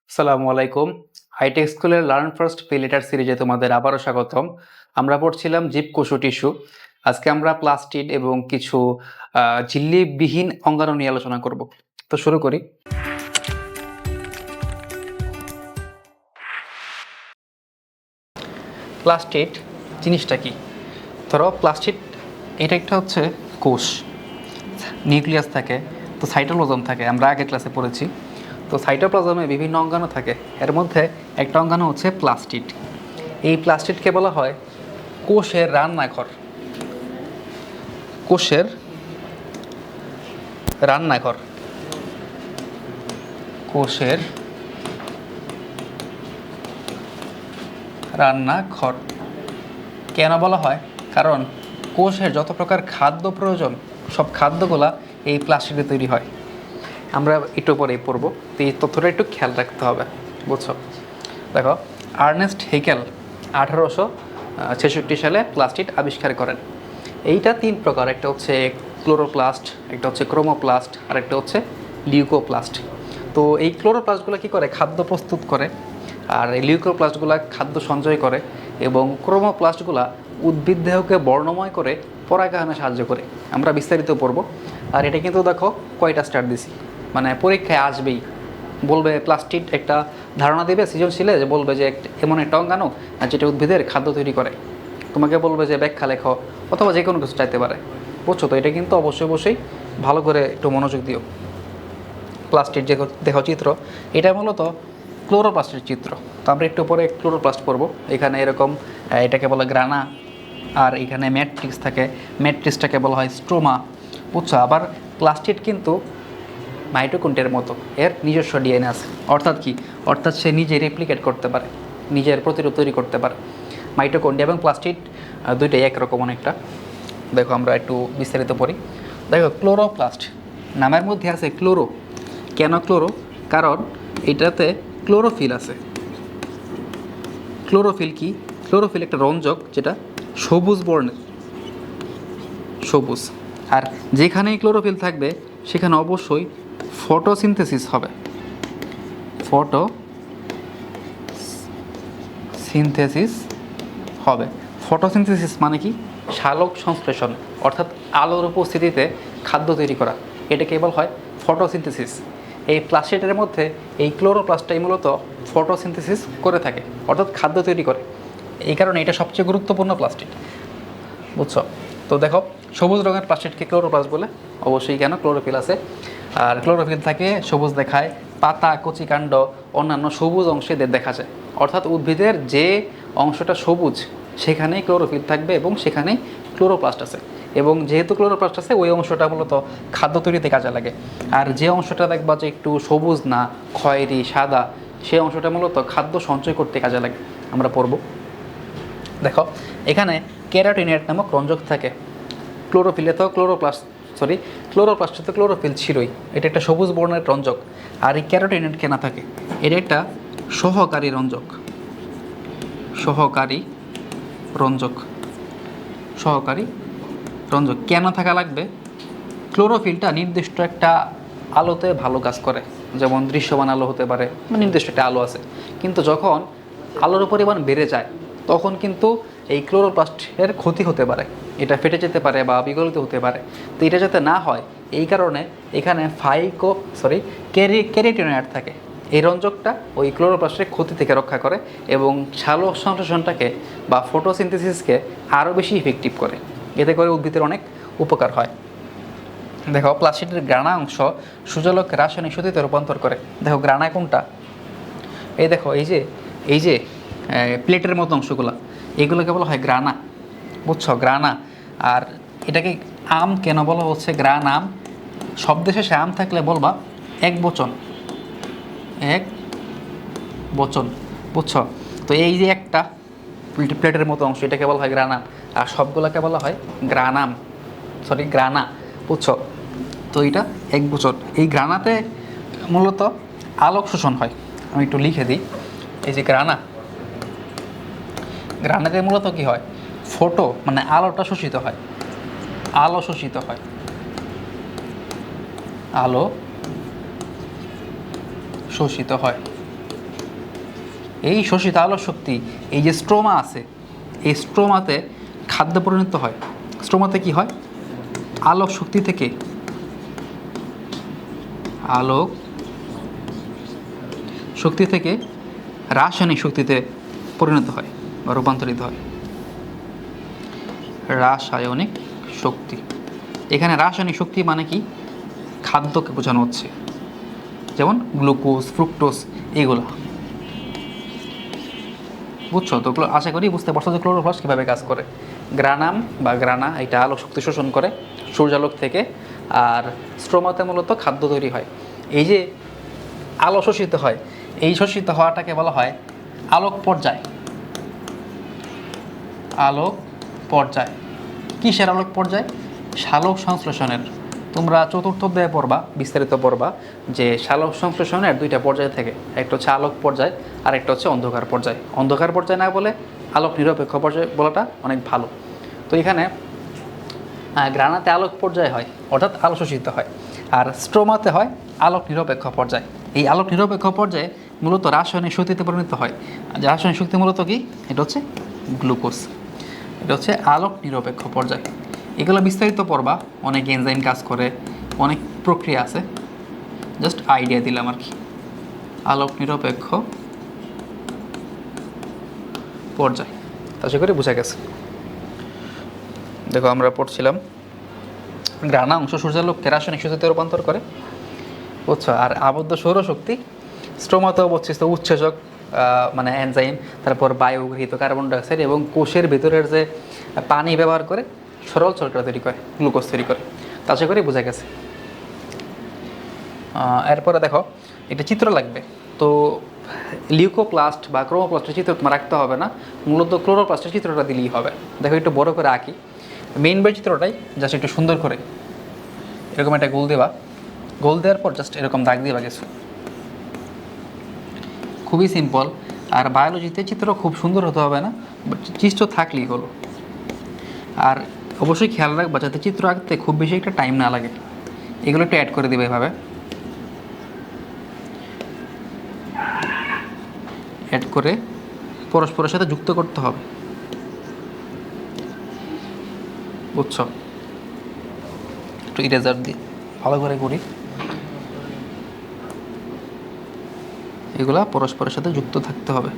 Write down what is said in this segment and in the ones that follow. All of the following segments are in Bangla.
আসসালামু আলাইকুম। হাইটেক স্কুলের লার্ন ফার্স্ট পে লেটার সিরিজে তোমাদের আবারও স্বাগতম। আমরা পড়ছিলাম জীবকোষ ও টিস্যু। আজকে আমরা প্লাস্টিড এবং কিছু ঝিল্লিবিহীন অঙ্গাণু নিয়ে আলোচনা করব। তো শুরু করি। প্লাস্টিড জিনিসটা কি? ধরো প্লাস্টিড এটা একটা হচ্ছে কোষ, নিউক্লিয়াস থাকে, তো সাইটোপ্লাজম থাকে, আমরা আগের ক্লাসে পড়েছি। তো সাইটোপ্লাজমে বিভিন্ন অঙ্গাণু থাকে, এর মধ্যে একটা অঙ্গাণু হচ্ছে প্লাস্টিড। এই প্লাস্টিডকে বলা হয় কোষের রান্নাঘর। কোষের রান্নাঘর, কোষের রান্নাঘর কেন বলা হয়? কারণ কোষের যত প্রকার খাদ্য প্রয়োজন সব খাদ্যগুলা এই প্লাস্টিডে তৈরি হয়। আমরা একটু পরেই পড়বো, তো এই তথ্যটা একটু খেয়াল রাখতে হবে, বুঝছো? দেখো, আর্নেস্ট হেকেল 1866 সালে প্লাস্টিড আবিষ্কার করেন। এইটা তিন প্রকার, একটা হচ্ছে ক্লোরোপ্লাস্ট, একটা হচ্ছে ক্রোমোপ্লাস্ট, আর একটা হচ্ছে লিউকোপ্লাস্ট। তো এই ক্লোরোপ্লাস্টগুলো কী করে? খাদ্য প্রস্তুত করে। আর এই লিউকোপ্লাস্টগুলো খাদ্য সঞ্চয় করে, এবং ক্রোমোপ্লাস্টগুলো উদ্ভিদ দেহকে বর্ণময় করে পরাগায়নে সাহায্য করে। আমরা বিস্তারিত পড়ব। আর এটা কিন্তু দেখো কয়টা স্টার দিছি, মানে পরীক্ষায় আসবেই। বলবে প্লাস্টিড একটা ধারণা দেবে সৃজনশীলে, যে বলবে যে এমন একটা অঙ্গাণু যেটা উদ্ভিদের খাদ্য তৈরি করে। তোমাকে বলবে যে ব্যাখ্যা লেখো, অথবা যে কোনো কিছু চাইতে পারে, বুঝছো? তো এটা কিন্তু অবশ্যই ভালো করে একটু মনোযোগ দিও। প্লাস্টিড যে দেখো চিত্র, এটা মূলত ক্লোরোপ্লাস্টের চিত্র। তো আমরা একটু পরে ক্লোরোপ্লাস্ট পড়ব। এখানে এরকম এটাকে বলে গ্রানা, আর এখানে ম্যাট্রিক্স থাকে, ম্যাট্রিক্সটাকে বলা হয় স্ট্রোমা, বুঝছো? আবার প্লাস্টিড কিন্তু মাইটোকন্ড্রিয়ার মতো, এর নিজস্ব ডিএনএ আছে। অর্থাৎ কি? অর্থাৎ সে নিজে রেপ্লিকেট করতে পারে, নিজের প্রতিরূপ তৈরি করতে পারে। মাইটোকন্ড্রিয়া এবং প্লাস্টিড দুইটাই একরকম অনেকটা। দেখো আমরা একটু বিস্তারিত পড়ি। দেখো, ক্লোরোপ্লাস্ট নামের মধ্যে আছে ক্লোরো। কেন ক্লোরো? কারণ এটাতে ক্লোরোফিল আছে। ক্লোরোফিল কি? ক্লোরোফিল একটা রঞ্জক, যেটা সবুজ বর্ণের, সবুজ। আর যেখানেই ক্লোরোফিল থাকবে সেখানে অবশ্যই ফটোসিনথেসিস হবে। ফটোসিনথেসিস হবে। ফটোসিনথেসিস মানে কি? সালোক সংশ্লেষণ, অর্থাৎ আলোর উপস্থিতিতে খাদ্য তৈরি করা, এটা কেবল হয় ফটোসিনথেসিস। এই প্লাস্টিডের মধ্যে এই ক্লোরোপ্লাস্টটাই মূলত ফটোসিনথেসিস করে থাকে, অর্থাৎ খাদ্য তৈরি করে। এই কারণে এটা সবচেয়ে গুরুত্বপূর্ণ প্লাস্টিড, বুঝছো? তো দেখো, সবুজ রঙের প্লাস্টিডকে ক্লোরোপ্লাস্ট বলে। অবশ্যই, কেন? ক্লোরোফিল আছে। আর ক্লোরোফিল থাকে সবুজ দেখায়, পাতা, কচি কাণ্ড, অন্যান্য সবুজ অংশে দেখা যায়। অর্থাৎ উদ্ভিদের যে অংশটা সবুজ সেখানেই ক্লোরোফিল থাকবে, এবং সেখানেই ক্লোরোপ্লাস্ট আছে। এবং যেহেতু ক্লোরোপ্লাস্ট আছে, ওই অংশটা মূলত খাদ্য তৈরিতে কাজে লাগে। আর যে অংশটা দেখবা যে একটু সবুজ না, খয়েরি, সাদা, সেই অংশটা মূলত খাদ্য সঞ্চয় করতে কাজে লাগে। আমরা পড়ব। দেখো, এখানে ক্যারোটিনেট নামক রঞ্জক থাকে। ক্লোরোফিলে তো ক্লোরোপ্লাস্টে তো ক্লোরোফিল ছিলই, এটা একটা সবুজ বর্ণের রঞ্জক। আর এই ক্যারোটিনেট কেন থাকে? এটা একটা সহকারী রঞ্জক। সহকারী রঞ্জক, সহকারী রঞ্জক কেন থাকা লাগবে? ক্লোরোফিলটা নির্দিষ্ট একটা আলোতে ভালো কাজ করে, যেমন দৃশ্যমান আলো হতে পারে, নির্দিষ্ট একটা আলো আছে। কিন্তু যখন আলোর পরিমাণ বেড়ে যায়, তখন কিন্তু এই ক্লোরোপ্লাস্টের ক্ষতি হতে পারে, এটা ফেটে যেতে পারে বা বিগলিত হতে পারে। তো এটা যাতে না হয়, এই কারণে এখানে ক্যারোটিনয়েড থাকে। এই রঞ্জকটা ওই ক্লোরোপ্লাস্টের ক্ষতি থেকে রক্ষা করে, এবং সালোক সংশ্লেষণটাকে বা ফটোসিনথেসিসকে আরও বেশি ইফেক্টিভ করে। এতে করে উদ্ভিদের অনেক উপকার হয়। দেখো, প্লাস্টিডের গ্রানা অংশ সূর্যালোককে রাসায়নিক শক্তিতে রূপান্তর করে। দেখো গ্রানা কোনটা? এই দেখো, এই যে প্লেটের মতো অংশগুলো, এগুলোকে বলা হয় গ্রানা, বুঝছো? গ্রানা। আর এটাকে আম কেন বলা হচ্ছে গ্রান আম? শব্দের শেষে আম থাকলে বলবা এক বচন, এক বচন, বুঝছো? তো এই যে একটা প্লেটের মতো অংশ, এটাকে বলা হয় গ্রানাম, আর সবগুলোকে বলা হয় গ্রানা, বুঝছো? তো এটা এক বছর। এই গ্রানাতে মূলত আলোক শোষণ হয়। আমি একটু লিখে দিই। এই যে গ্রানাতে মূলত কি হয়? ফোটো মানে আলোটা শোষিত হয়, আলো শোষিত হয়, আলো শোষিত হয়। এই শোষিত আলোক শক্তি এই যে স্ট্রোমা আছে, এই স্ট্রোমাতে খাদ্য পরিণত হয়। স্ট্রোমাতে কি হয়? আলোক শক্তি থেকে আলোক শক্তি থেকে রাসায়নিক শক্তিতে পরিণত হয় বা রূপান্তরিত হয়। রাসায়নিক শক্তি, এখানে রাসায়নিক শক্তি মানে কি? খাদ্যকে বোঝানো হচ্ছে, যেমন গ্লুকোজ, ফ্রুক্টোজ, এইগুলো। বুঝছো তো? আশা করি বুঝতে পারছো যে ক্লোরোপ্লাস্ট কীভাবে কাজ করে। গ্রানাম বা গ্রানা এটা আলোক শক্তি শোষণ করে সূর্যালোক থেকে, আর স্ট্রোমাতে মূলত খাদ্য তৈরি হয়। এই যে আলো শোষিত হয়, এই শোষিত হওয়াটাকে বলা হয় আলোক পর্যায়। আলোক পর্যায় কিসের আলোক পর্যায়? সালোক সংশ্লেষণের। তোমরা চতুর্থ অধ্যায়ে পড়বা, বিস্তারিত পড়বা যে সালোক সংশ্লেষণের দুইটা পর্যায় থেকে, একটা হচ্ছে আলোক পর্যায় আর একটা হচ্ছে অন্ধকার পর্যায়। অন্ধকার পর্যায় না বলে আলোক নিরপেক্ষ পর্যায় বলাটা অনেক ভালো। তো এখানে গ্রানাতে আলোক পর্যায় হয়, অর্থাৎ আলো শোষিত হয়, আর স্ট্রোমাতে হয় আলোক নিরপেক্ষ পর্যায়। এই আলোক নিরপেক্ষ পর্যায়ে মূলত রাসায়নিক শক্তিতে পরিণত হয়। রাসায়নিক শক্তি মূলত কি? এটা হচ্ছে গ্লুকোজ। এটা হচ্ছে আলোক নিরপেক্ষ পর্যায়। এগুলো বিস্তারিত পড়বা, অনেক এনজাইম কাজ করে, অনেক প্রক্রিয়া আছে, জাস্ট আইডিয়া দিলাম আর কি। আলোক নিরপেক্ষ পর্যায় আশা করি বোঝা গেছে। দেখো আমরা পড়ছিলাম গ্রানা অংশ সূর্যালোককে রাসায়নিক শক্তিতে রূপান্তর করে, বুঝছো। আর আবদ্ধ সৌরশক্তি স্ট্রোমাতে অবস্থিত উৎসেচক মানে এনজাইম, তারপর বায়ু গৃহীত কার্বন ডাইঅক্সাইড এবং কোষের ভিতরের যে পানি ব্যবহার করে সরল শর্করা তৈরি করে, গ্লুকোজ তৈরি করে। তা আশা করি বোঝা গেছে। এরপরে দেখো একটা চিত্র লাগবে। তো লিউকোপ্লাস্ট বা ক্রোমোপ্লাস্টের চিত্র তোমার রাখতে হবে না, মূলত ক্লোরোপ্লাস্টের চিত্রটা দিলেই হবে। দেখো একটু বড় করে আঁকি, মেইন বই চিত্রটাই জাস্ট একটু সুন্দর করে এরকম একটা গোল দেবা, গোল দেওয়ার পর জাস্ট এরকম দাগ দেবা কিছু, খুবই সিম্পল। আর বায়োলজিতে চিত্র খুব সুন্দর হতে হবে না, বাট চিত্র থাকলেই হলো। আর অবশ্যই খেয়াল রাখবা যাতে চিত্র আঁকতে খুব বেশি একটা টাইম না লাগে। এগুলো একটু অ্যাড করে দেবে এভাবে, অ্যাড করে পরস্পরের সাথে যুক্ত করতে হবে, বুঝছো। একটু ইরেজার দিয়ে ভালো করে করি, এগুলা পরস্পরের সাথে যুক্ত থাকতে হবে।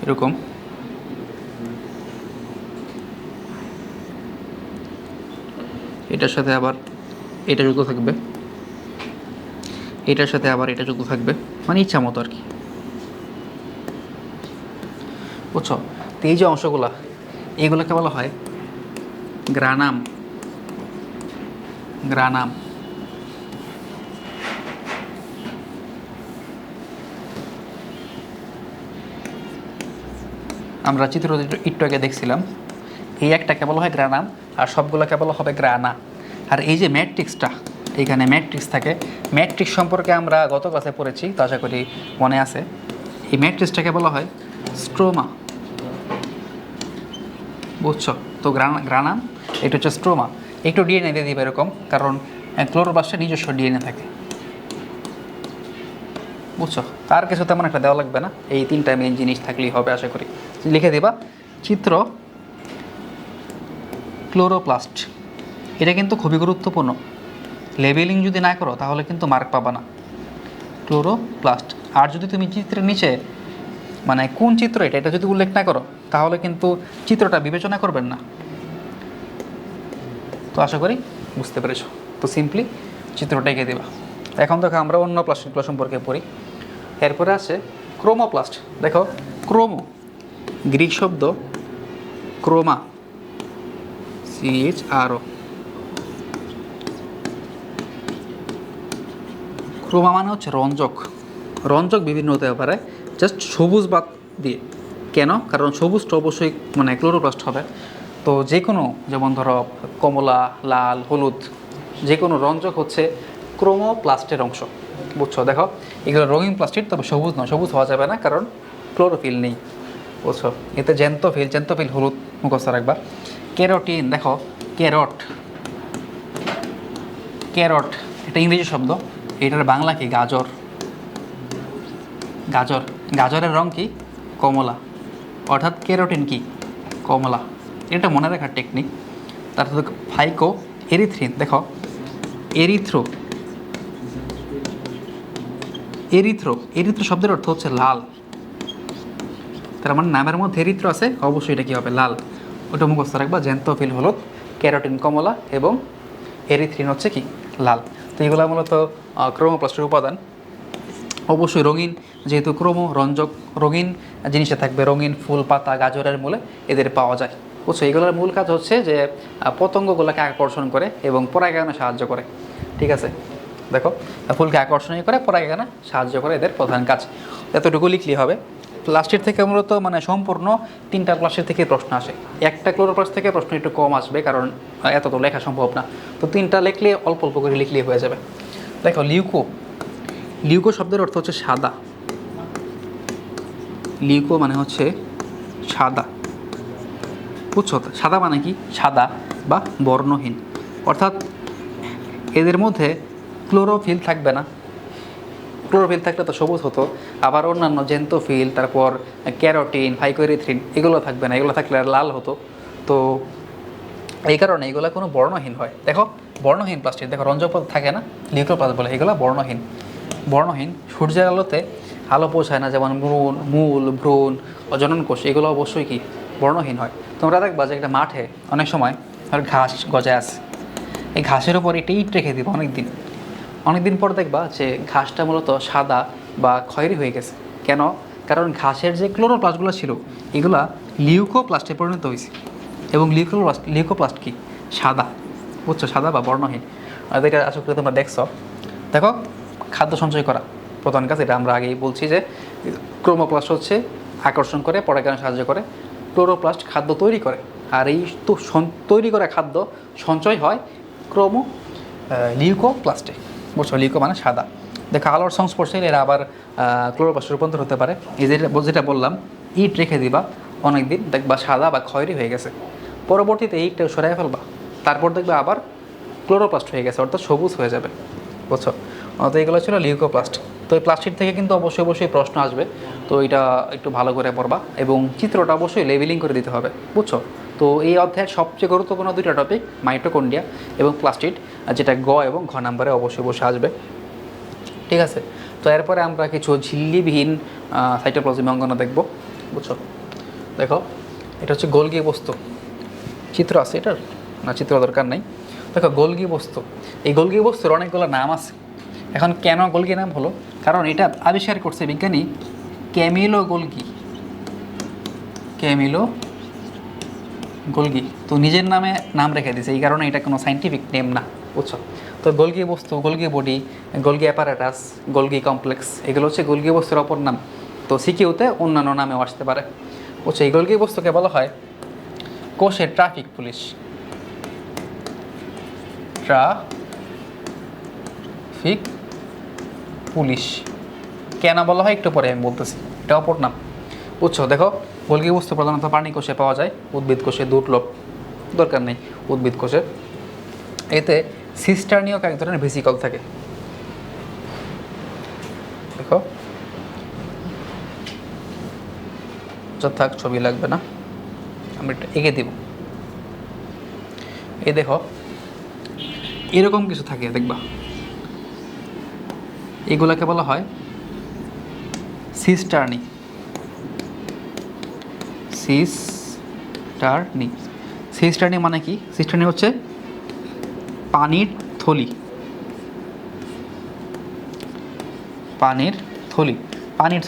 এরকম এটার সাথে আবার এটা যুক্ত থাকবে, এটার সাথে আবার এটা যুক্ত থাকবে, মানে ইচ্ছা মতো আর কি, বুঝছো। তো এই যে অংশগুলা, এইগুলোকে বলা হয় গ্রানাম। গ্রানাম আমরা চিত্র একটু আগে দেখছিলাম, এই একটাকে বলা হয় গ্রানাম আর সবগুলোকে বলা হবে গ্রানা। আর এই যে ম্যাট্রিক্সটা, এইখানে ম্যাট্রিক্স থাকে, ম্যাট্রিক্স সম্পর্কে আমরা গত ক্লাসে পড়েছি, তো আশা করি মনে আছে। এই ম্যাট্রিক্সটাকে বলা হয় স্ট্রোমা, বুঝছো। তো গ্রানাম এটা হচ্ছে স্ট্রোমা। একটু ডিএনএ দিয়ে দিবে এরকম, কারণ ক্লোরোপ্লাস্টের নিজস্ব ডিএনএ থাকে, বুঝছো। তার কিছু তেমন একটা দেওয়া লাগবে না, এই তিনটা মেন জিনিস থাকলেই হবে আশা করি। লিখে দেবা চিত্র ক্লোরোপ্লাস্ট। এটা কিন্তু খুবই গুরুত্বপূর্ণ, লেবেলিং যদি না করো তাহলে কিন্তু মার্ক পাবা না। ক্লোরোপ্লাস্ট। আর যদি তুমি চিত্রের নিচে মানে কোন চিত্র এটা যদি উল্লেখ না করো তাহলে কিন্তু চিত্রটা বিবেচনা করবেন না। তো আশা করি বুঝতে পেরেছো। তো সিম্পলি চিত্রটা এঁকে দেবা। এখন দেখো আমরা অন্য প্লাস্টগুলো সম্পর্কে পড়ি। এরপরে আছে ক্রোমোপ্লাস্ট। দেখো ক্রোমো, গ্রিক শব্দ ক্রোমা, CHRO। ক্রোমা মানে হচ্ছে রঞ্জক। রঞ্জক বিভিন্ন হতে পারে, জাস্ট সবুজ বাদ দিয়ে। কেন? কারণ সবুজটা অবশ্যই মানে ক্লোরোপ্লাস্ট হবে। তো যে কোনো, যেমন ধরো কমলা, লাল, হলুদ, যে কোনো রঞ্জক হচ্ছে ক্রোমোপ্লাস্টের অংশ, বুঝছো। দেখো এগুলো রঙিন প্লাস্টিক, তবে সবুজ নয়, সবুজ হওয়া যাবে না কারণ ক্লোরোফিল নেই, বুঝছো। এতে জ্যান্তোফিল হলুদ মুখস্থ রাখবা। ক্যারোটিন, দেখো ক্যারট, ক্যারট এটা ইংরেজি শব্দ, এটার বাংলা কি? গাজর। গাজর, গাজরের রং কি? কমলা, অর্থাৎ ক্যারোটিন কি? কমলা। এটা মনে রাখার টেকনিক। তারপর ফাইকো এরিথ্রিন, দেখো এরিথ্রো, এরিথ্রো, এরিথ্রো শব্দের অর্থ হচ্ছে লাল। তার মানে নামের মধ্যে এরিথ্রো আছে, অবশ্যই এটা কী হবে? লাল। ওটা মুখস্থ রাখবা, জ্যান্তোফিল হলুদ, ক্যারোটিন কমলা এবং এরিথ্রিন হচ্ছে কি? লাল। তো এগুলো মূলত ক্রোমোপ্লাস্টের উপাদান। অবশ্যই রঙিন, যেহেতু রঞ্জক রঙিন জিনিসে থাকবে, রঙিন ফুল পাতা গাজরের মূলে এদের পাওয়া যায়। বুঝছো, এগুলোর মূল কাজ হচ্ছে যে পতঙ্গগুলোকে আকর্ষণ করে এবং পরাগায়নে সাহায্য করে। ঠিক আছে, দেখো ফুলকে আকর্ষণীয় করে, পরাগায়নে সাহায্য করে, এদের প্রধান কাজ। এতটুকু লিখলেই হবে। প্লাস্টিক থেকে মূলত মানে সম্পূর্ণ 3টা প্লাস্টিক থেকে প্রশ্ন আসে। একটা ক্লোরোপ্লাস্ট থেকে প্রশ্ন একটু কম আসবে, কারণ এত তো লেখা সম্ভব না। তো 3টা লিখলে অল্প অল্প করে লিখলেই হয়ে যাবে। দেখো লিউকো, লিউকো শব্দের অর্থ হচ্ছে সাদা। লিউকো মানে হচ্ছে সাদা। বুঝছো, সাদা মানে কি? সাদা বা বর্ণহীন, অর্থাৎ এদের মধ্যে ক্লোরোফিল থাকবে না। ক্লোরোফিল থাকলে তো সবুজ হতো। আবার অন্যান্য জেন্টোফিল, তারপর ক্যারোটিন, ফাইকোএরিথ্রিন এগুলো থাকবে না, এগুলো থাকলে আর লাল হতো। তো এই কারণে এগুলো কোনো বর্ণহীন হয়। দেখো বর্ণহীন প্লাস্টিক, দেখো রঞ্জক পদার্থ থাকে না, লিউকোপ্লাস্ট বলে, এগুলো বর্ণহীন। বর্ণহীন সূর্যের আলোতে আলো পৌঁছায় না, যেমন মূল, ভ্রূণ, অজনন কোষ, এগুলো অবশ্যই কি? বর্ণহীন হয়। তোমরা দেখবা যে একটা মাঠে অনেক সময় আর ঘাস গজায় আছে, এই ঘাসের ওপর একটা ইট রেখে দিব অনেকদিন পর দেখবা যে ঘাসটা মূলত সাদা বা খয়েরি হয়ে গেছে। কেন? কারণ ঘাসের যে ক্লোরোপ্লাস্টগুলো ছিল এগুলা লিউকোপ্লাস্টে পরিণত হয়েছে, এবং লিউকোপ্লাস্ট কি? সাদা। বুঝছো, সাদা বা বর্ণহীন। আর এটা আশা করি তোমরা দেখছো। দেখো খাদ্য সঞ্চয় করা প্রধান কাজ, এটা আমরা আগেই বলছি যে ক্রোমোপ্লাস্ট হচ্ছে আকর্ষণ করে, পরাগায়নে সাহায্য করে, ক্লোরোপ্লাস্ট খাদ্য তৈরি করে। আর এই তো তৈরি করা খাদ্য সঞ্চয় হয় লিউকোপ্লাস্টে। বুঝছো, লিউকো মানে সাদা। দেখো আলোর সংস্পর্শে এরা আবার ক্লোরোপ্লাস্টে রূপান্তর হতে পারে। এই যেটা বললাম, ইট রেখে দিবা অনেক দিন, দেখবা সাদা বা খয়েরি হয়ে গেছে। পরবর্তীতে ইটটা সরাই ফেলবা, তারপর দেখবে আবার ক্লোরোপ্লাস্ট হয়ে গেছে, অর্থাৎ সবুজ হয়ে যাবে। বুঝছো, তো এগুলো ছিল লিউকোপ্লাস্ট। তো এই প্লাস্টিক থেকে কিন্তু অবশ্যই প্রশ্ন আসবে। তো এটা একটু ভালো করে পড়বা এবং চিত্রটা অবশ্যই লেবেলিং করে দিতে হবে। বুঝছো, তো এই অধ্যায়ের সবচেয়ে গুরুত্বপূর্ণ 2টা টপিক মাইটোকন্ড্রিয়া এবং প্লাস্টিড, যেটা গ এবং ঘ নাম্বারে অবশ্যই আসবে। ঠিক আছে, তো এরপরে আমরা কিছু ঝিল্লিবিহীন সাইটোপ্লাজমিক অঙ্গন দেখব। বুঝছো, দেখো এটা হচ্ছে গোলগি বস্তু। চিত্র আছে এটার? না, চিত্র দরকার নেই। দেখো গোলগি বস্তু, এই গোলগি বস্তুর অনেকগুলো নাম আছে। এখন কেন গোলগি নাম হলো? কারণ এটা আবিষ্কার করছে বিজ্ঞানী ক্যামিলো গোলগি। ক্যামিলো গোলগি তো নিজের নামে নাম রেখে দিয়েছে, এই কারণে এটা কোনো সাইন্টিফিক নেম না। বুঝছো, তো গোলগি বস্তু, Golgi body, Golgi apparatus, Golgi complex, এগুলো হচ্ছে গোলগি বস্তুর অপর নাম। তো সিকিউতে অন্যান্য নামেও আসতে পারে। বুঝছো, এই গোলগি বস্তুকে বলা হয় কোষের ট্রাফিক পুলিশ। ট্রাফিক পুলিশ কেন বলা হয় একটু পরে আমি বলতেছি, এটা অপর নাম। বুঝছো, দেখো গোলগি বস্তু প্রধানত প্রাণী কোষে পাওয়া যায়, উদ্ভিদ কোষে দুর্লভ, দরকার নেই উদ্ভিদ কোষে। এতে সিস্টার্নিয়ক এক ধরনের ভেসিকল থাকে। দেখো থাক, ছবি লাগবে না, আমি একটা এঁকে দিব। এই দেখো এরকম কিছু থাকে, দেখবা এগুলাকে বলা হয় সিস্টার্নি। সিস্টার্নি মানে কি? সিস্টার্নি হচ্ছে পানির থলি। পানির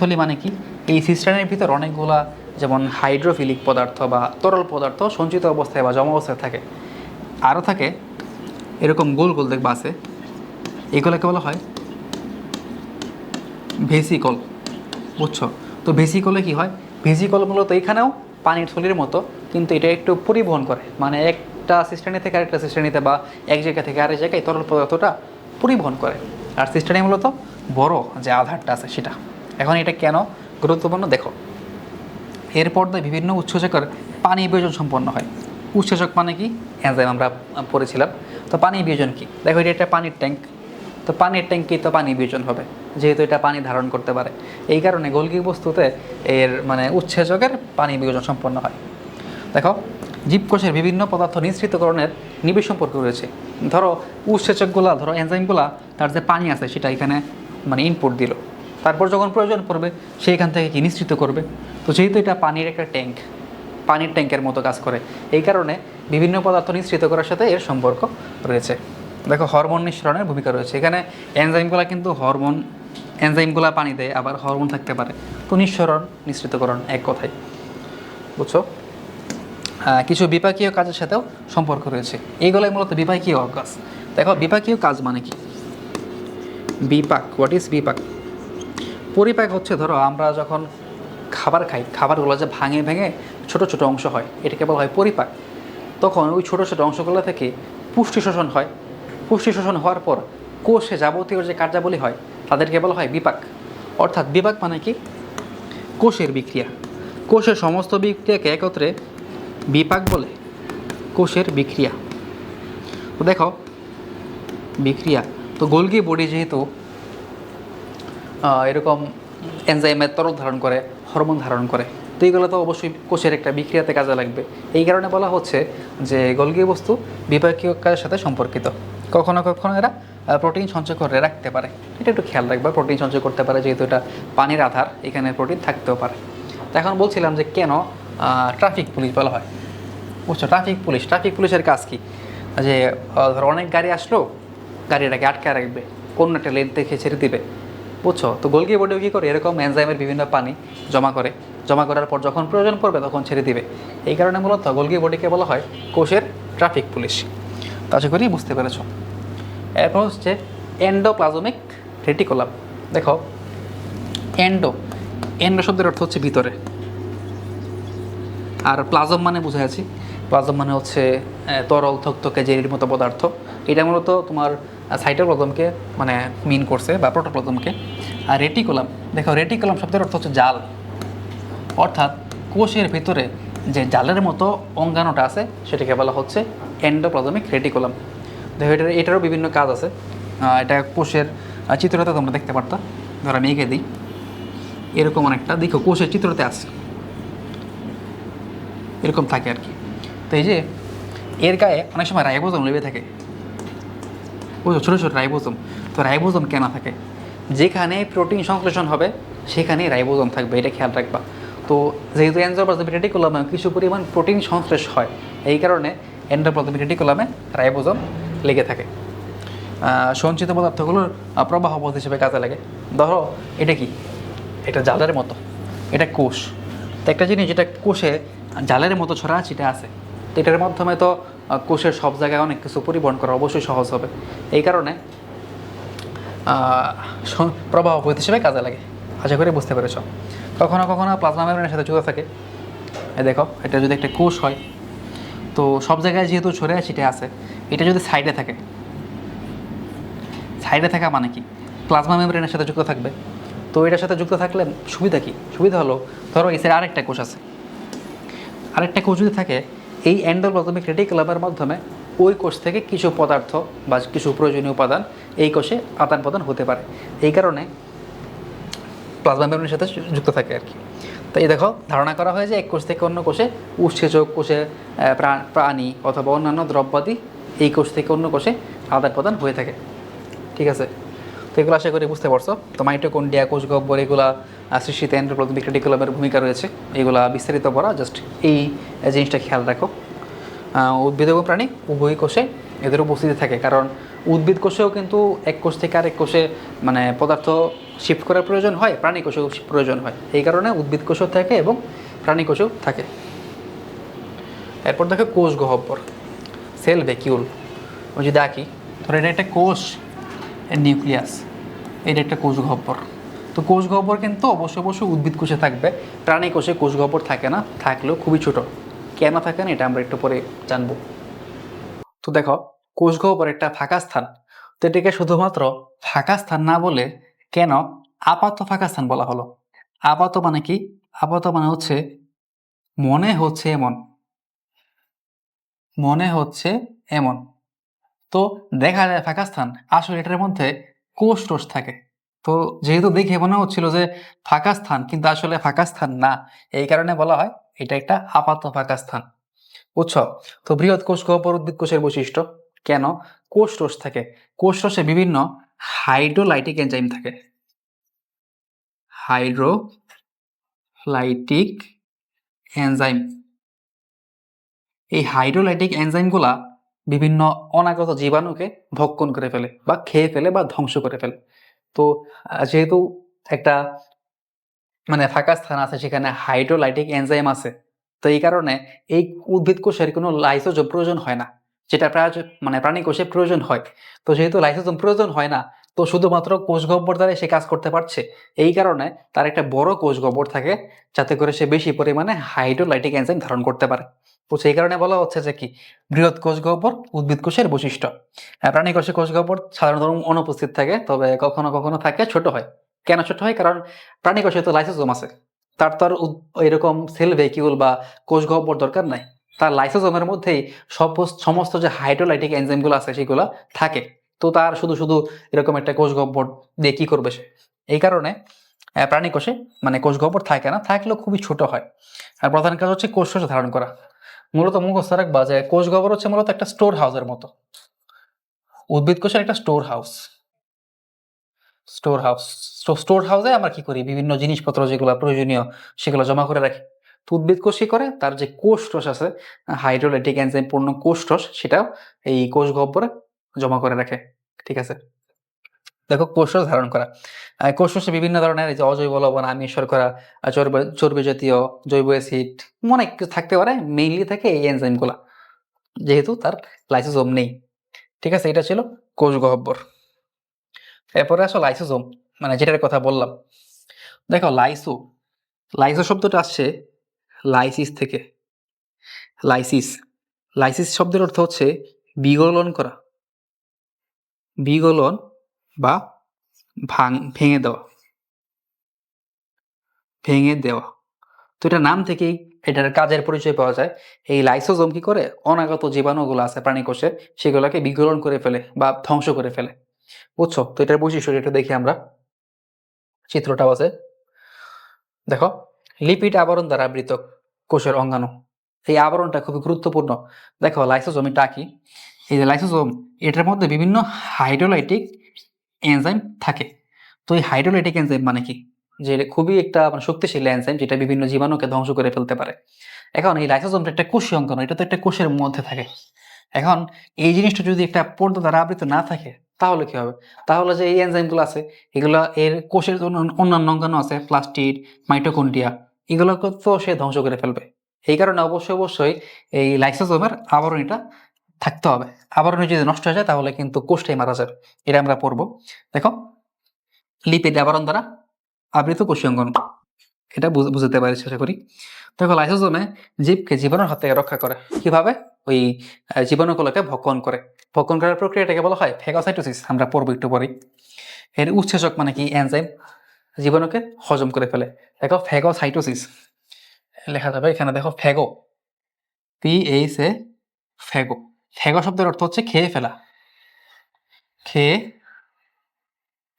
থলি মানে কি? এই সিস্টার্নের ভিতর অনেকগুলা যেমন হাইড্রোফিলিক পদার্থ বা তরল পদার্থ সঞ্চিত অবস্থায় বা জমা অবস্থায় থাকে। আরও থাকে এরকম গোল গোল দেখবা আছে, এগুলোকে বলা হয় ভেসিকল। বুঝছো, তো ভেসিকলে কি হয়? ভেসিকল মূলত এখানেও পানির থলির মতো, কিন্তু এটা একটু পরিবহন করে, মানে একটা সিস্টার্নি থেকে আরেকটা সিস্টার্নিতে বা এক জায়গা থেকে আরেক জায়গায় তরল পদার্থটা পরিবহন করে। আর সিস্টার্নি মূলত বড় যে আধারটা আছে সেটা। এখন এটা কেন গুরুত্বপূর্ণ দেখো, এর পর্দায় বিভিন্ন উৎসেচকের পানি বিয়োজন সম্পন্ন হয়। উৎসেচক মানে কি? এনজাইম আমরা পড়েছিলাম। তো তো পানি বিয়োজন কি? দেখো এটা একটা পানির ট্যাঙ্ক, তো পানির ট্যাঙ্কেই তো পানি বিয়োজন হবে, যেহেতু এটা পানি ধারণ করতে পারে। এই কারণে গোলগি বস্তুতে এর মানে উৎসেচকের পানি বিয়োজন সম্পন্ন হয়। দেখো জীবকোষের বিভিন্ন পদার্থ নিঃসৃতকরণের নিবিড় সম্পর্ক রয়েছে। ধরো উৎসেচকগুলা, ধরো এনজাইমগুলা, তার যে পানি আছে সেটা এখানে মানে ইনপুট দিল, তারপর যখন প্রয়োজন পড়বে সেইখান থেকে কি নিঃসৃত করবে। তো যেহেতু এটা পানির একটা ট্যাঙ্ক, পানির ট্যাঙ্কের মতো কাজ করে, এই কারণে বিভিন্ন পদার্থ নিঃসৃত করার সাথে এর সম্পর্ক রয়েছে। দেখো হরমোন নিঃসরণের ভূমিকা রয়েছে এখানে। এনজাইমগুলা কিন্তু হরমোন, এনজাইমগুলা পানি দেয়, আবার হরমোন থাকতে পারে। তো নিঃসরণ নিঃসৃতকরণ এক কথায়, বুঝছো। কিছু বিপাকীয় কাজের সাথেও সম্পর্ক রয়েছে। এইগুলোই মূলত বিপাকীয় কাজ। দেখো বিপাকীয় কাজ মানে কি? বিপাক, হোয়াট ইজ বিপাক? পরিপাক হচ্ছে, ধরো আমরা যখন খাবার খাই, খাবারগুলো যে ভাঙে ভেঙে ছোট ছোট অংশ হয়, এটাকে বলা হয় পরিপাক। তখন ওই ছোট ছোট অংশগুলো থেকে পুষ্টি শোষণ হয়। পুষ্টি শোষণ হওয়ার পর কোষে যাবতীয় যে কার্যাবলী হয় তাদেরকে বলা হয় বিপাক। অর্থাৎ বিপাক মানে কি? কোষের বিক্রিয়া। কোষের সমস্ত বিক্রিয়াকে একত্রে বিপাক বলে। কোষের বিক্রিয়া, তো দেখো বিক্রিয়া, তো গোলগি বডি যেহেতু এরকম এনজাইমের তরল ধারণ করে, হরমোন ধারণ করে, তো এইগুলো তো অবশ্যই কোষের একটা বিক্রিয়াতে কাজে লাগবে। এই কারণে বলা হচ্ছে যে গোলগি বস্তু বিপাকীয় কাজের সাথে সম্পর্কিত। কখনো কখনো এরা প্রোটিন সঞ্চয় করে রাখতে পারে, এটা একটু খেয়াল রাখবা। প্রোটিন সঞ্চয় করতে পারে, যেহেতু এটা পানির আধার, এখানে প্রোটিন থাকতেও পারে। তো এখন বলছিলাম যে কেন ট্রাফিক পুলিশ বলা হয়, বুঝছো। ট্রাফিক পুলিশের কাজ কি? যে ধরো অনেক গাড়ি আসলো, গাড়িটাকে আটকায় রাখবে, কোন একটা লেন থেকে ছেড়ে দিবে, বুঝছো। তো গোলগি বডিও কী করে, এরকম এনজাইমের বিভিন্ন পানি জমা করে, জমা করার পর যখন প্রয়োজন পড়বে তখন ছেড়ে দিবে। এই কারণে মূলত গোলগি বডিকে বলা হয় কোষের ট্রাফিক পুলিশ। তো আশা করি বুঝতে পেরেছ। এরপর হচ্ছে এন্ডোপ্লাজমিক রেটিকুলাম। দেখো এন্ডো, এন্ডো শব্দের অর্থ হচ্ছে ভিতরে, আর প্লাজম মানে বুঝে আছি, প্লাজম মানে হচ্ছে তরল থকথকে জেলির মতো পদার্থ। এটা মূলত তোমার সাইটোপ্লাজমকে মানে মিন করছে, বা প্রোটোপ্লাজমকে। আর রেটিকুলাম, দেখো রেটিকুলাম শব্দের অর্থ হচ্ছে জাল। অর্থাৎ কোষের ভিতরে যে জালের মতো অঙ্গাণুটা আছে সেটাকে বলা হচ্ছে এন্ডোপ্লাজমিক রেটিকুলাম। দেখো এটারও বিভিন্ন কাজ আছে। এটা কোষের চিত্রতে তোমরা দেখতে পারতা, ধর আমি এঁকে দিই, এরকম অনেকটা দেখো কোষের চিত্রতে আছে, এরকম থাকে আর কি। তো এই যে এর গায়ে অনেক সময় রাইবোজোম লেগে থাকে, বুঝলো, ছোটো ছোটো রাইবোজোম। তো রাইবোজোম কেন থাকে? যেখানে প্রোটিন সংশ্লেষণ হবে সেখানেই রাইবোজোম থাকবে, এটা খেয়াল রাখবা। তো যেহেতু এন্ডোপ্লাজমিক রেটিকুলামে কিছু পরিমাণ প্রোটিন সংশ্লেষ হয়, এই কারণে এন্ডোপ্লাজমিক রেটিকুলামে রাইবোজোম লেগে থাকে। সঞ্চিত পদার্থগুলোর প্রবাহ পথ হিসেবে কাজে লাগে। ধরো এটা কি, এটা জালের মতো, এটা কোষ। তো একটা জিনিস যেটা কোষে জালের মতো ছড়াছিটা আছে, তো এটার মাধ্যমে তো কোষের সব জায়গায় অনেক কিছু পরিবহন করা অবশ্যই সহজ হবে। এই কারণে প্রবাহ পথ হিসেবে কাজে লাগে। আশা করি বুঝতে পেরেছ। কখনো কখনো প্লাজমা মেমব্রেনের সাথে যুক্ত থাকে। দেখো এটা যদি একটা কোষ হয়, তো সব জায়গায় যেহেতু ছড়িয়ে ছিটে আছে, এটা যদি সাইডে থাকে, সাইডে থাকা মানে কি? প্লাজমা মেমব্রেনের সাথে যুক্ত থাকবে। তো এটার সাথে যুক্ত থাকলে সুবিধা কি? সুবিধা হলো, ধরো এই সাইডে আরেকটা কোষ আছে, আরেকটা কোষ যদি থাকে, এই এন্ডোপ্লাজমিক রেটিকুলামের মাধ্যমে ওই কোষ থেকে কিছু পদার্থ বা কিছু প্রয়োজনীয় উপাদান এই কোষে আদান প্রদান হতে পারে। এই কারণে প্লাজমা মেমব্রেনের সাথে যুক্ত থাকে আর কি। তো এই দেখো ধারণা করা হয় যে এক কোষ থেকে অন্য কোষে উৎসেচক, কোষে প্রাণী অথবা অন্যান্য দ্রব্যাদি এই কোষ থেকে অন্য কোষে আদান প্রদান হয়ে থাকে। ঠিক আছে, তো এগুলো আশা করি বুঝতে পারছো। তো মাইটোকন্ড্রিয়া, কোষ গহ্বর, এগুলা সৃষ্টিতে এন্ডোপ্লাজমিক রেটিকুলামের ভূমিকা রয়েছে। এগুলা বিস্তারিত পড়া, জাস্ট এই জিনিসটা খেয়াল রাখো। উদ্ভিদ এবং প্রাণী উভয় কোষে এদের উপস্থিতি থাকে, কারণ উদ্ভিদ কোষেও কিন্তু এক কোষ থেকে আরেক কোষে মানে পদার্থ শিফট করার প্রয়োজন হয়, প্রাণী কোষেও প্রয়োজন হয়। এই কারণে উদ্ভিদ কোষেও থাকে এবং প্রাণী কোষেও থাকে। এরপর দেখো কোষ গহ্বর, সেল ভ্যাকিউল। আমি যদি আঁকি, ধরো এটা একটা কোষ, নিউক্লিয়াস, এটা একটা কোষ গহ্বর। তো কোষ গহ্বর কিন্তু অবশ্যই উদ্ভিদ কোষে থাকবে, প্রাণী কোষে কোষ গহ্বর থাকে না, থাকলেও খুবই ছোট। কেন থাকে না এটা আমরা একটু পরে জানবো। তো দেখো কোষ গহ্বর একটা ফাঁকা স্থান, তো এটাকে শুধুমাত্র ফাঁকা স্থান না বলে কেন আপাত ফাঁকা স্থান বলা হলো? আপাত মানে কি? আপাত মানে হচ্ছে মনে হচ্ছে এমন, মনে হচ্ছে এমন। তো দেখা যায় ফাঁকা স্থান, আসলে এটার মধ্যে কোষ টোষ থাকে। তো যেহেতু দেখে মনে হচ্ছিল যে ফাঁকা স্থান, কিন্তু আসলে ফাঁকা স্থান না, এই কারণে বলা হয় এটা একটা আপাত ফাঁকা স্থান। বুঝছো? তো বৃহৎ কোষ গহ্বর উদ্ভিদ কোষের বৈশিষ্ট্য কেন? কোষ টোষ থাকে, কোষ টোষে বিভিন্ন হাইড্রোলাইটিক এনজাইম থাকে। হাইড্রোলাইটিক এনজাইম, এই হাইড্রোলাইটিক এনজাইমগুলা বিভিন্ন অনাগত জীবাণুকে ভক্ষণ করে ফেলে বা খেয়ে ফেলে বা ধ্বংস করে ফেলে। তো যেহেতু একটা মানে ফাঁকা স্থান আছে, সেখানে হাইড্রোলাইটিক এনজাইম আছে, তো এই কারণে এই উদ্ভিদ কোষের কোনো লাইসোজোম প্রয়োজন হয় না, যেটা মানে প্রাণী কোষে প্রয়োজন হয়। তো যেহেতু লাইসোজোম প্রয়োজন হয় না, তো শুধুমাত্র কোষ গহ্বর দ্বারা সে কাজ করতে পারছে। এই কারণে তার একটা বড় কোষ গহ্বর থাকে, যাতে করে সে বেশি পরিমাণে হাইড্রোলাইটিক এনজাইম ধারণ করতে পারে। তো সেই কারণে বলা হচ্ছে যে কি বৃহৎ কোষ গহ্বর উদ্ভিদ কোষের বৈশিষ্ট্য। প্রাণী কোষে কোষ গহ্বর সাধারণত অনুপস্থিত থাকে, তবে কখনো কখনো থাকে, ছোট হয়। কেন ছোট হয়? কারণ প্রাণী কোষে তো লাইসোজোম আছে, তার তো আর এরকম সেল ভেহিকিউল বা কোষ গহ্বর দরকার নাই। তার লাইসোজোমের মধ্যেই সমস্ত যে হাইড্রোলাইটিক এনজাইমগুলো আছে সেগুলো থাকে। তো তার শুধু শুধু এরকম একটা কোষ গহ্বর দিয়ে কি করবে সে? এই কারণে প্রাণী কোষে মানে কোষ গহ্বর থাকে না, থাকলেও খুবই ছোট হয়। আর প্রধান কাজ হচ্ছে কোষ ধারণ করা। মূলত মুখস্থ রাখবা যে কোষ গহ্বর হচ্ছে মূলত একটা স্টোর হাউসের মতো। উদ্ভিদ কোষের একটা store house. Store house, store হাউসে আমরা কি করি? বিভিন্ন জিনিসপত্র যেগুলো প্রয়োজনীয় সেগুলো জমা করে রাখি। তো উদ্ভিদ কোষ কি করে? তার যে কোষ আছে, হাইড্রোলাইটিক এনজাইম পূর্ণ কোষ সেটাও এই কোষ গহ্বরে জমা করে রাখে। ঠিক আছে? দেখো কোষ ধারণ করা, কোষ বিভিন্ন ধরনের এই যে অজৈব লবণ, আমিষ, শর্করা, চর্বি জাতীয়, জৈব অ্যাসিড, অনেক কিছু থাকতে পারে। মেইনলি থাকে এই এনজাইমগুলা, যেহেতু তার লাইসোজোম নেই। ঠিক আছে? এটা ছিল কোষ গহ্বর। এরপরে আসো লাইসোজোম, মানে যেটার কথা বললাম। দেখো লাইসো শব্দটা আসছে লাইসিস থেকে। লাইসিস লাইসিস শব্দের অর্থ হচ্ছে বিগলন করা, বিগলন বা ভেঙে দেওয়া, ভেঙে দেওয়া। তো এটা নাম থেকেই এটার কাজের পরিচয় পাওয়া যায়। এই লাইসোজোম কি করে? অনাগত জীবাণুগুলো আছে প্রাণী কোষে, সেগুলোকে বিগলন করে ফেলে বা ধ্বংস করে ফেলে। বুঝছো? তো এটার বৈশিষ্ট্য এটা দেখি আমরা, চিত্রটাও আছে। দেখো, লিপিড আবরণ দ্বারা আবৃত কোষের অঙ্গাণু, এই আবরণটা খুবই গুরুত্বপূর্ণ। দেখো লাইসোজোম এটা কি? এই যে লাইসোজোম, এটার মধ্যে বিভিন্ন হাইড্রোলাইটিক এনজাইম থাকে। তো এই হাইড্রোলাইটিক এনজাইম মানে কি? যে এটা খুবই একটা মানে শক্তিশালী এনজাইম, যেটা বিভিন্ন জীবাণুকে ধ্বংস করে ফেলতে পারে। এখন এই লাইসোজোমটা একটা কোষীয় অঙ্গাণু, এটা তো একটা কোষের মধ্যে থাকে। এখন এই জিনিসটা যদি একটা পর্দা দ্বারা আবৃত না থাকে, তাহলে কি হবে? তাহলে যে এই এনজাইমগুলো আছে, এগুলো এর কোষের অন্যান্য অঙ্গাণু আছে, প্লাস্টিড, মাইটোকন্ড্রিয়া, এগুলোকে তো সে ধ্বংস করে ফেলবে। এই কারণে অবশ্যই এই লাইসোজোমের আবরণীটা থাকতে হবে। আবরণী যদি নষ্ট হয়ে যায়, তাহলে কিন্তু কোষটাই মারা যাবে। এটা আমরা পড়বো। দেখো, লিপিড আবরণ দ্বারা আবৃত কোষীয় অঙ্গাণু, এটা বুঝতে পারি আশা করি। দেখো লাইসোজোমে জীবকে জীবাণুর হাত থেকে রক্ষা করে। কিভাবে? ওই জীবাণুগুলোকে ভক্ষণ করে। ভক্ষণ করার প্রক্রিয়াটাকে বলা হয় ফ্যাগোসাইটোসিস, আমরা পড়বো একটু পরেই। এর উৎসেচক মানে কি? এনজাইম জীবাণুকে হজম করে ফেলে। দেখো ফ্যাগোসাইটোসিস লেখা যাবে এখানে। দেখো ফ্যাগো, PHA, ফ্যাগো। ফ্যাগো শব্দের অর্থ হচ্ছে খেয়ে ফেলা, খেয়ে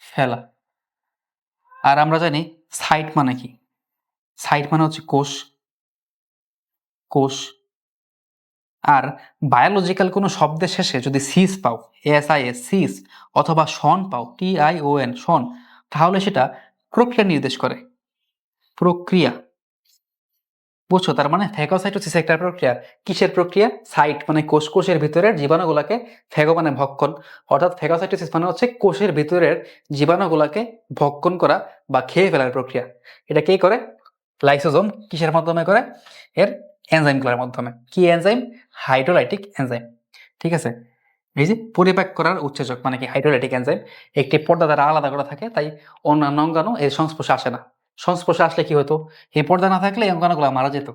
ফেলা। আর আমরা জানি সাইট মানে কি? সাইট মানে হচ্ছে কোষ, কোষ। আর বায়োলজিক্যাল কোনো শব্দের শেষে যদি সিস পাও, SIS, সিস, অথবা শন পাও, TION, শন, তাহলে সেটা প্রক্রিয়া নির্দেশ করে। প্রক্রিয়া, বুঝছো? তার মানে ফ্যাগোসাইটোসিস একটা প্রক্রিয়া। কিসের প্রক্রিয়া? সাইট মানে কোষ, কোষের ভিতরের জীবাণুগুলাকে, ফ্যাগো মানে ভক্ষণ, অর্থাৎ ফ্যাগোসাইটোসিস মানে হচ্ছে কোষের ভিতরের জীবাণুগুলাকে ভক্ষণ করা বা খেয়ে ফেলার প্রক্রিয়া। এটা কে করে? লাইসোজোম। কিসের মাধ্যমে করে? এর এনজাইমগুলোর মাধ্যমে। কি এনজাইম? Hydrolytic enzyme. ঠিক আছে? এই যে পরিপাক করার উৎসেচক মানে কি? হাইড্রোলাইটিক এনজাইম একটি পর্দা দ্বারা আলাদা করা থাকে, তাই অন্যান্য অঙ্গাণু এর সংস্পর্শে আসে না। সংস্পর্শে আসলে কি হতো? এই পর্দা না থাকলে এই অঙ্গাণুগুলো মারা যেত।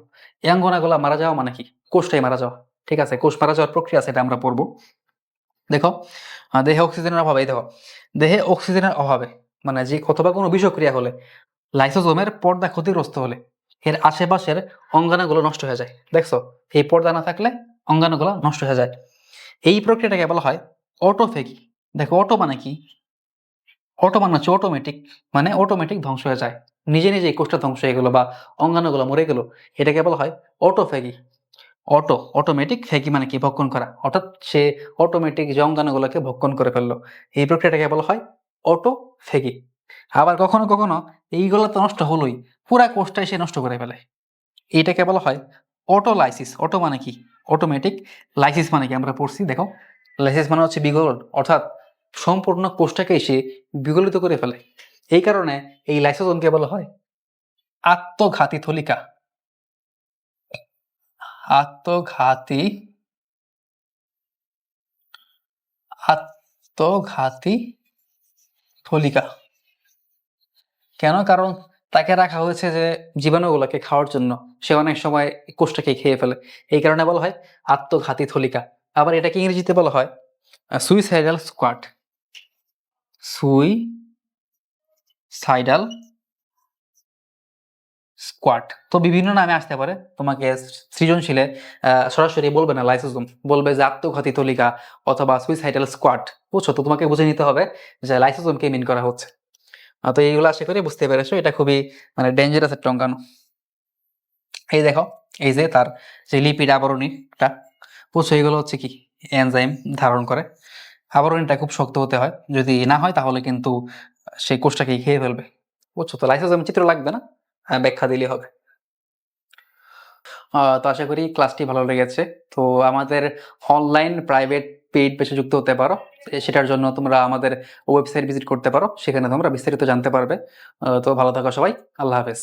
এই অঙ্গাণুগুলো মারা যাওয়া মানে কি? কোষটাই মারা যাওয়া। ঠিক আছে? কোষ মারা যাওয়ার প্রক্রিয়া, সেটা আমরা পড়বো। দেখো, দেহে অক্সিজেনের অভাবে, দেখো দেহে অক্সিজেনের অভাবে মানে যে অথবা কোনো বিষক্রিয়া হলে, লাইসোজোমের পর্দা ক্ষতিগ্রস্ত হলে এর আশেপাশের অঙ্গাণুগুলো নষ্ট হয়ে যায়। দেখছো, এই পর্দা না থাকলে অঙ্গাণুগুলো নষ্ট হয়ে যায়। এই প্রক্রিয়াটাকে বলা হয় অটোফেগি। দেখো অটো মানে কি? অটো মানে হচ্ছে অটোমেটিক, মানে অটোমেটিক ধ্বংস হয়ে যায়। নিজে নিজেই কোষটা ধ্বংস হয়ে গেল বা অঙ্গাণুগুলো মরে গেল, এটাকে বলা হয় অটোফেগি। অটোমেটিক ফেগি মানে কি? ভক্ষণ করা। অর্থাৎ সে অটোমেটিক যে অঙ্গাণুগুলোকে ভক্ষণ করে ফেললো। এই প্রক্রিয়াটাকে বলা হয় অটোফেগি। আবার কখনো, কখনো এইগুলো তো নষ্ট হলোই, পুরা কোষটাই সে নষ্ট করে ফেলে। এইটাকে বলা হয় অটোলাইসিস। অটো মানে কি? অটোমেটিক। লাইসিস মানে কি? আমরা পড়ছি দেখো। লাইসিস মানে হচ্ছে বিগলন, অর্থাৎ সম্পূর্ণ কোষটাকেই সে বিগলিত করে ফেলে। এই কারণে এই লাইসোজোমকে বলা হয় আত্মঘাতী থলিকা। আত্মঘাতী আত্মঘাতী থলিকা। কেন? কারণ তাকে রাখা হয়েছে যে জীবাণুগুলোকে খাওয়ার জন্য। সে অনেক সময় কোষটাকে খেয়ে ফেলে। এই কারণে বলা হয় আত্মঘাতী থলিকা। আবার এটাকে ইংরেজিতে বলা হয় সুইসাইডাল স্কোয়াড। Suicidal squad. তো বিভিন্ন নামে আসতে পারে। তোমাকে সৃজনশীলে সরাসরি বলবে না লাইসোজোম, বলবে যে আত্মঘাতী থলিকা অথবা সুইসাইডাল স্কোয়াড। বুঝছো? তো তোমাকে বুঝে নিতে হবে যে লাইসোজোমকে মিন করা হচ্ছে। তো এইগুলো আশা করি বুঝতে পেরেছো। এটা খুবই মানে ডেঞ্জারাস একটা অঙ্গাণু। এই দেখো, এই যে তার যে লিপিড আবরণীটা, বুঝছো? এগুলো হচ্ছে কি? এনজাইম ধারণ করে। আবরণীটা খুব শক্ত হতে হয়, যদি না হয় তাহলে কিন্তু সেই কোষটাকে খেয়ে ফেলবে। বুঝছো? তো লাইসোজোম চিত্র লাগবে না, ব্যাখ্যা দিলেই হবে। তো আশা করি ক্লাসটি ভালো লেগেছে। তো আমাদের অনলাইন প্রাইভেট পেইড পেজে যুক্ত হতে পারো। সেটার জন্য তোমরা আমাদের ওয়েবসাইট ভিজিট করতে পারো, সেখানে তোমরা বিস্তারিত জানতে পারবে। তো ভালো থাকো সবাই। আল্লাহ হাফেজ।